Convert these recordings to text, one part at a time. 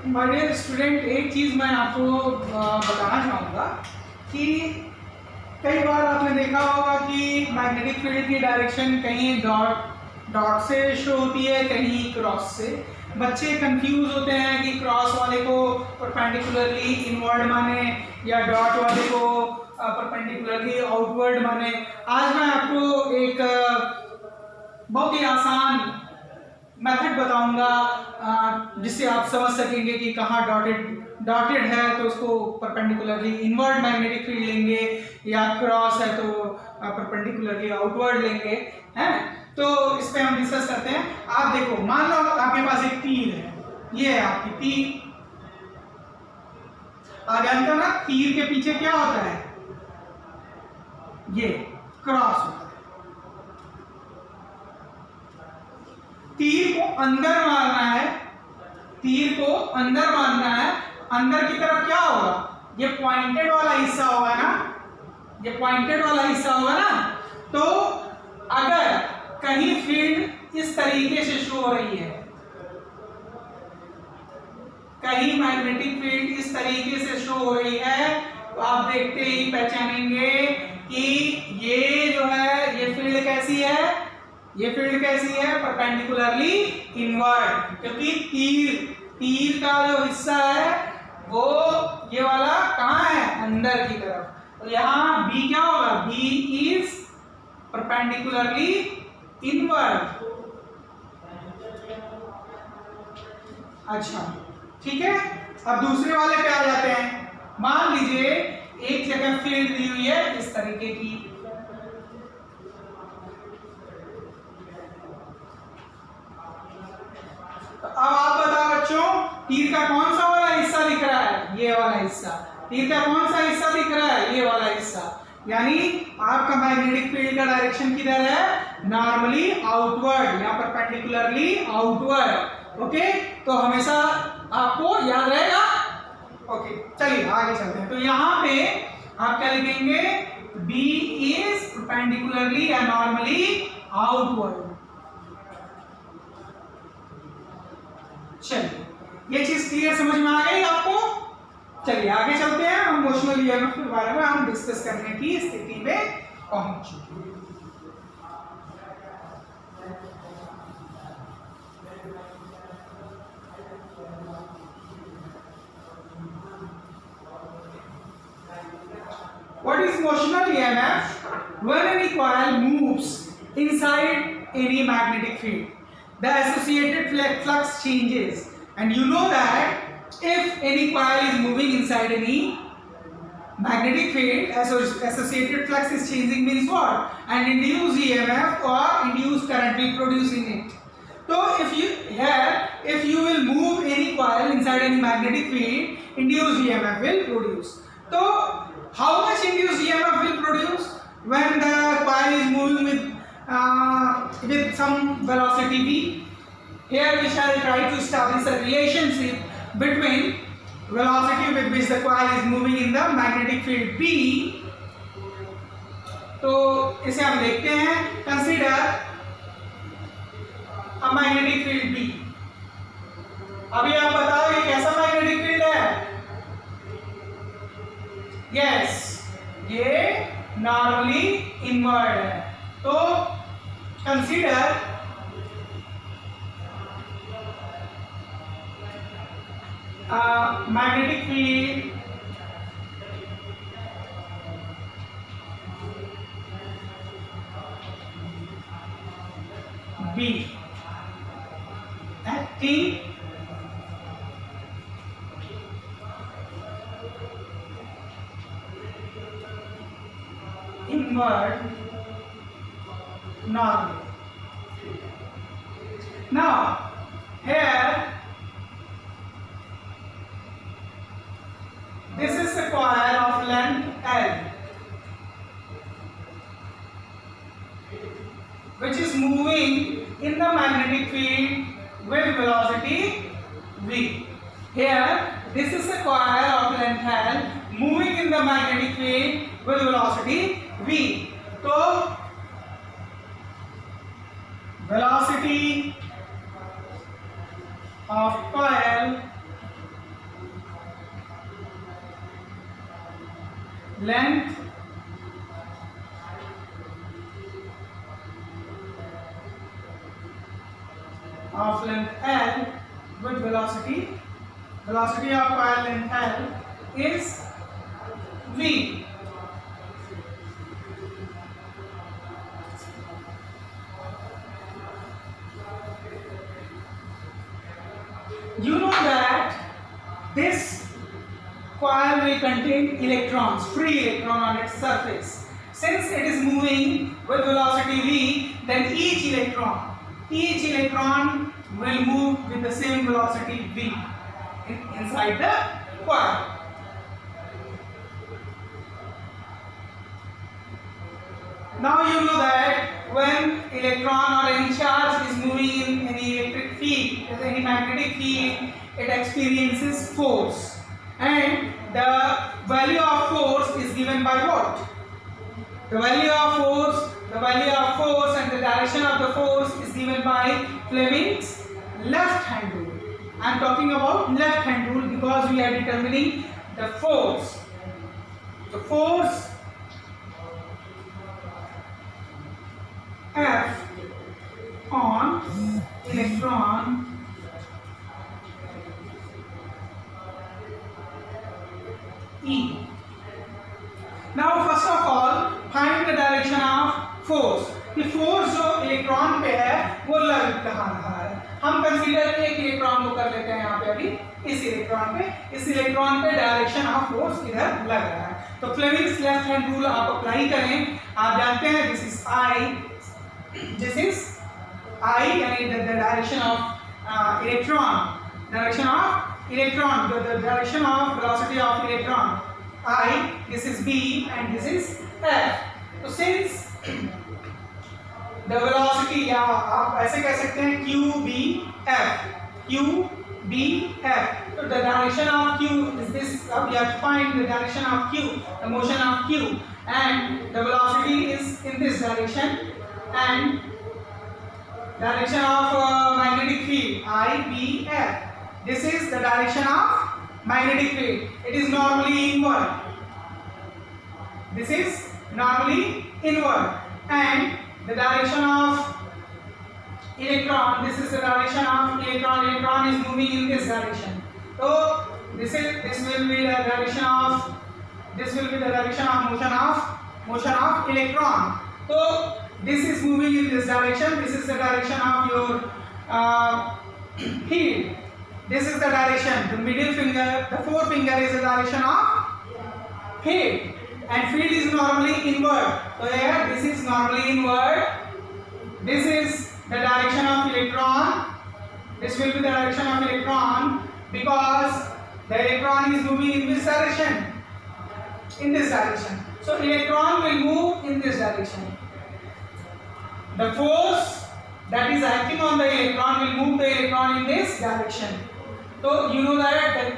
My dear student, एक चीज़ मैं आपको बताना चाहूँगा कि कई बार आपने देखा होगा कि मैग्नेटिक फील्ड की डायरेक्शन कहीं डॉट से शो होती है, कहीं क्रॉस से। बच्चे कंफ्यूज होते हैं कि क्रॉस वाले को परपेंडिकुलरली इनवर्ड माने या डॉट वाले को परपेंडिकुलरली आउटवर्ड माने। आज मैं आपको एक बहुत ही आसान मेथड बताऊंगा जिससे आप समझ सकेंगे कि कहाँ डॉटेड है तो उसको परपेंडिकुलरली इनवर्ड मैग्नेटिक फील्ड लेंगे, या क्रॉस है तो परपेंडिकुलरली आउटवर्ड लेंगे, हैं। तो इस पे हम डिस्कस करते हैं। आप देखो, मान लो आपके पास एक तीर है, ये है आपकी तीर। आप जानते हो ना तीर के पीछे क्या होता है, ये क्रॉस होता है। तीर को अंदर मारना है, तीर को अंदर मारना है। अंदर की तरफ क्या होगा, ये पॉइंटेड वाला हिस्सा होगा ना, ये पॉइंटेड वाला हिस्सा होगा ना। तो अगर कहीं फील्ड इस तरीके से शो हो रही है, कहीं मैग्नेटिक फील्ड इस तरीके से शो हो रही है, तो आप देखते ही पहचानेंगे कि ये जो है ये फील्ड कैसी है, ये फील्ड कैसी है, परपेंडिकुलरली इनवर्ड। क्योंकि तीर का जो हिस्सा है वो ये वाला कहाँ है, अंदर की तरफ। तो यहाँ B क्या होगा, B इज परपेंडिकुलरली इनवर्ड। अच्छा, ठीक है। अब दूसरे वाले पे आ जाते हैं। मान लीजिए एक जगह फील्ड दी हुई है इस तरीके की, अब आप बताओ बच्चों, तीर का कौन सा वाला हिस्सा दिख रहा है, ये वाला हिस्सा। तीर का कौन सा हिस्सा दिख रहा है, ये वाला हिस्सा। यानी आपका मैग्नेटिक फील्ड का डायरेक्शन किधर है, नॉर्मली आउटवर्ड या परपेंडिकुलरली आउटवर्ड। ओके, तो हमेशा आपको याद रहेगा। ओके, चलिए आगे चलते हैं। तो यहाँ पे आप क्या लिखेंगे, B इज परपेंडिकुलरली या नॉर्मली आउटवर्ड। चलिए, ये चीज क्लियर समझ में आ गई आपको। चलिए आगे चलते हैं, हम मोशनल ईएमएफ के बारे में हम डिस्कस करने की स्थिति में पहुंच चुके हैं। What is motional EMF? When any coil moves inside any magnetic field, the associated flux changes, and you know that if any coil is moving inside any magnetic field, associated flux is changing means what? An induced EMF or induced current will produce in it. So if you will move any coil inside any magnetic field, induced EMF will produce. So how much induced EMF will produce when the coil is moving with some velocity v? Here we shall try to establish a relationship between velocity with which the coil is moving in the magnetic field B. तो इसे हम देखते हैं। Consider a magnetic field B. अभी आप बताओ ये कैसा मैग्नेटिक फील्ड है? Yes, ये नॉर्मली इनवर्ड है। तो consider magnetic field B acting inward normally. Now here this is a coil of length L which is moving in the magnetic field with velocity v. Here this is a coil of length L moving in the magnetic field with velocity v. तो velocity of coil length of length L with velocity of coil length L is V. You know that this coil will contain electrons, free electron on its surface. Since it is moving with velocity v, then each electron will move with the same velocity v inside the coil. Now you know that when electron or any charge is moving in any electric field, any magnetic field, it experiences force, and the value of force is given by what? The value of force and the direction of the force is given by Fleming's left hand rule. I am talking about left hand rule because we are determining the force. The force F on electron E. Now first of all find the direction of force. कि force जो electron पे है वो लग कहाँ रहा है. हम कंसीडर एक इलेक्ट्रॉन को कर लेते हैं यहाँ पे अभी इस इलेक्ट्रॉन पे डायरेक्शन ऑफ फोर्स इधर लग रहा है. तो फ्लेमिंग्स लेफ्ट हैंड रूल आप अप्लाई करें. आप जानते हैं दिस इज I यानी the direction of electron, the direction of velocity of electron I, this is B and this is F. तो since the velocity या आप ऐसे कह सकते हैं QBF. तो the direction of Q is this. अब you have to find the direction of Q, the motion of Q, and the velocity is in this direction, and direction of magnetic field IBF. This is the direction of magnetic field. It is normally inward. This is normally inward, and the direction of electron. This is the direction of electron. Electron is moving in this direction. So this will be the direction of motion of electron. So this is moving in this direction. This is the direction of your field. This is the direction. The middle finger, the forefinger is the direction of field, and field is normally inward. So here this is normally inward. This is the direction of electron. This will be the direction of electron because the electron is moving in this direction. In this direction. So electron will move in this direction. The force that is acting on the electron will move the electron in this direction. So you know that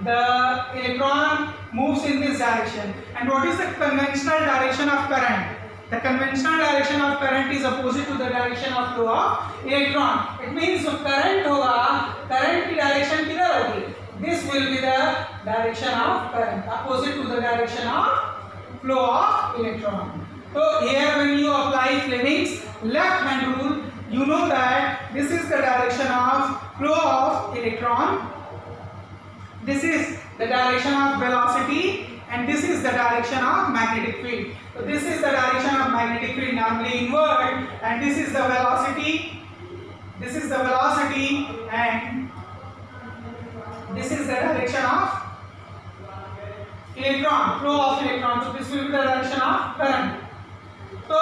the electron moves in this direction. And what is the conventional direction of current? The conventional direction of current is opposite to the direction of flow of electron. It means जो current होगा, current की direction किधर होगी? This will be the direction of current, opposite to the direction of flow of electron. So here when you apply Fleming's left hand rule, you know that this is the direction of flow of electron, this is the direction of velocity, and this is the direction of magnetic field. So this is the direction of magnetic field, normally inward, and this is the velocity, and this is the direction of electron, flow of electron. So this will be the direction of current. So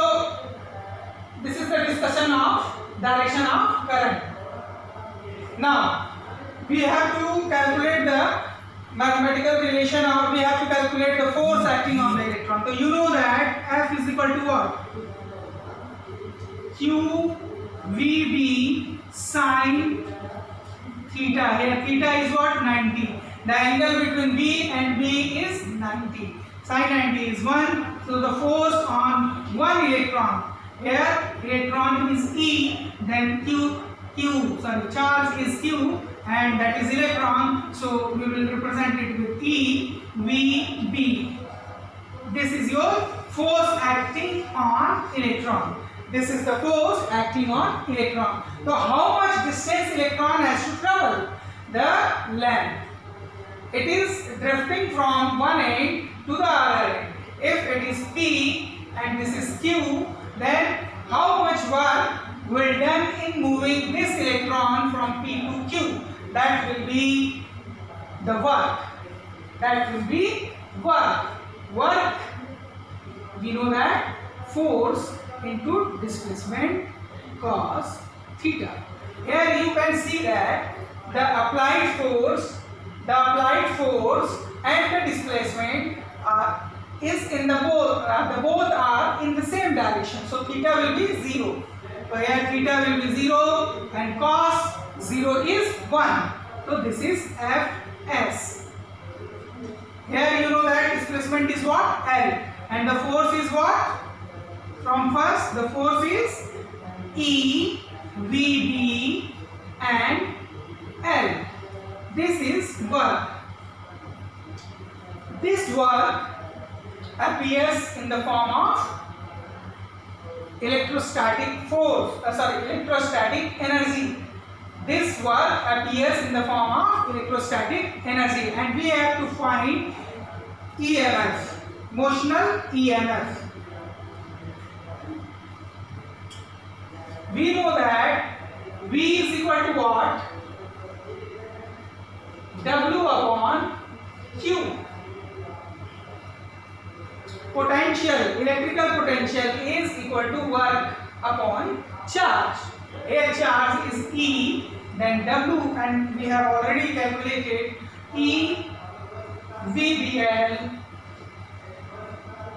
this is the discussion of direction of current. Now we have to calculate the mathematical relation, or we have to calculate the force acting on the electron. So you know that F is equal to what? QVB sine theta. Here theta is what? 90. The angle between V and B is 90. Sine 90 is 1. So the force on one electron, here electron is E, then charge is Q, and that is electron. So we will represent it with E, V, B. this is your force acting on electron. This is the force acting on electron. So how much distance electron has to travel? The length. It is drifting from one end to the other end. If it is P and this is Q, then how much work will done in moving this electron from P to Q? That will be the work. That will be work. Work, we know that force into displacement cos theta. Here you can see that the applied force and the displacement is in the both are in the same direction. So theta will be 0. So here theta will be 0 and cos 0 is 1. So this is Fs. Here you know that displacement is what? L. And the force is what? From first, the force is E, VB and L. This is work. This work appears in the form of electrostatic force, electrostatic energy. This work appears in the form of electrostatic energy, and we have to find EMF, motional EMF. We know that V is equal to what? W upon Q. Potential, electrical potential is equal to work upon charge. Here charge is E, then W, and we have already calculated E VBL,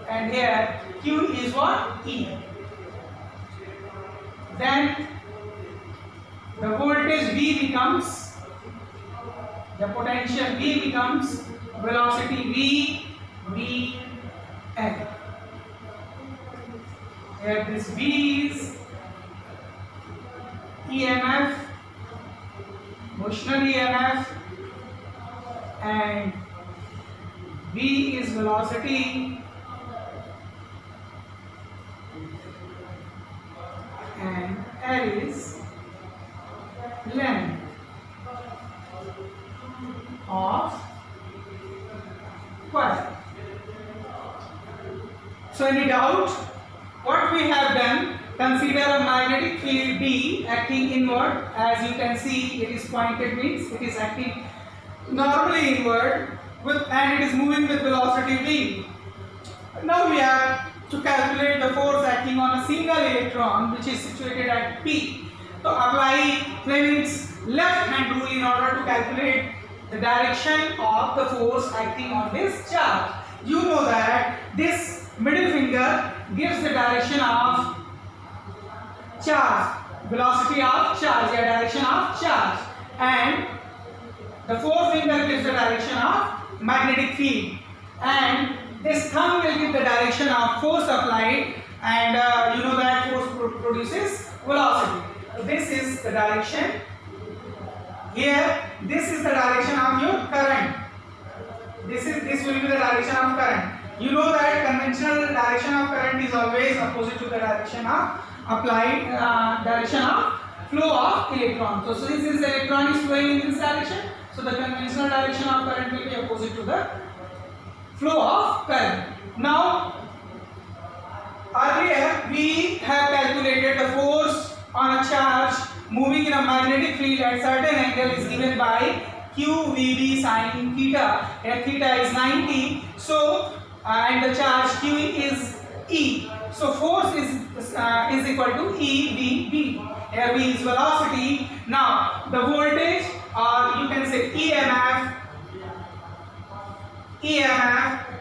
and here Q is what? E. Then the voltage V becomes, the potential V becomes velocity V, V, L. Here this V is EMF, motional EMF, and V is velocity, and L is length of coil. So any doubt? What we have done, consider a magnetic field D acting inward. As you can see, it is pointed, means it is acting normally inward and it is moving with velocity V. Now we have to calculate the force acting on a single electron which is situated at P. So apply Fleming's left hand rule in order to calculate the direction of the force acting on this charge. You know that this middle finger gives the direction of charge, velocity of charge, the direction of charge, and the forefinger gives the direction of magnetic field, and this thumb will give the direction of force applied, and you know that force produces velocity. So this is the direction. Here, this is the direction of your current. This will be the direction of current. You know that conventional direction of current is always opposite to the direction of applied direction of flow of electron. So since this electron is flowing in this direction, so the conventional direction of current will be opposite to the flow of current. Now, earlier we have calculated the force on a charge moving in a magnetic field at certain angle is given by QVB sin theta. Here theta is 90. So and the charge Q is E. So force is equal to EVB. Here V is velocity. Now the voltage, or you can say EMF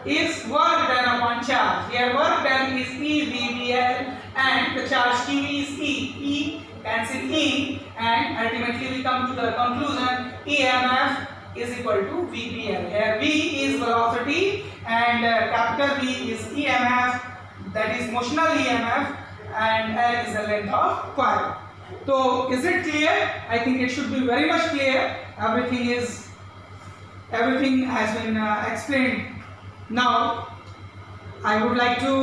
is work done upon charge. Here work done is EVBL and the charge Q is E. E cancel E, and ultimately we come to the conclusion EMF is equal to VBL. Here V is velocity and capital V is EMF, that is motional EMF, and L is the length of coil. So is it clear? I think it should be very much clear. Everything has been explained. Now I would like to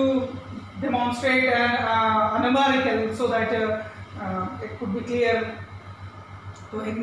demonstrate a numerical so that it could be clear. तो एक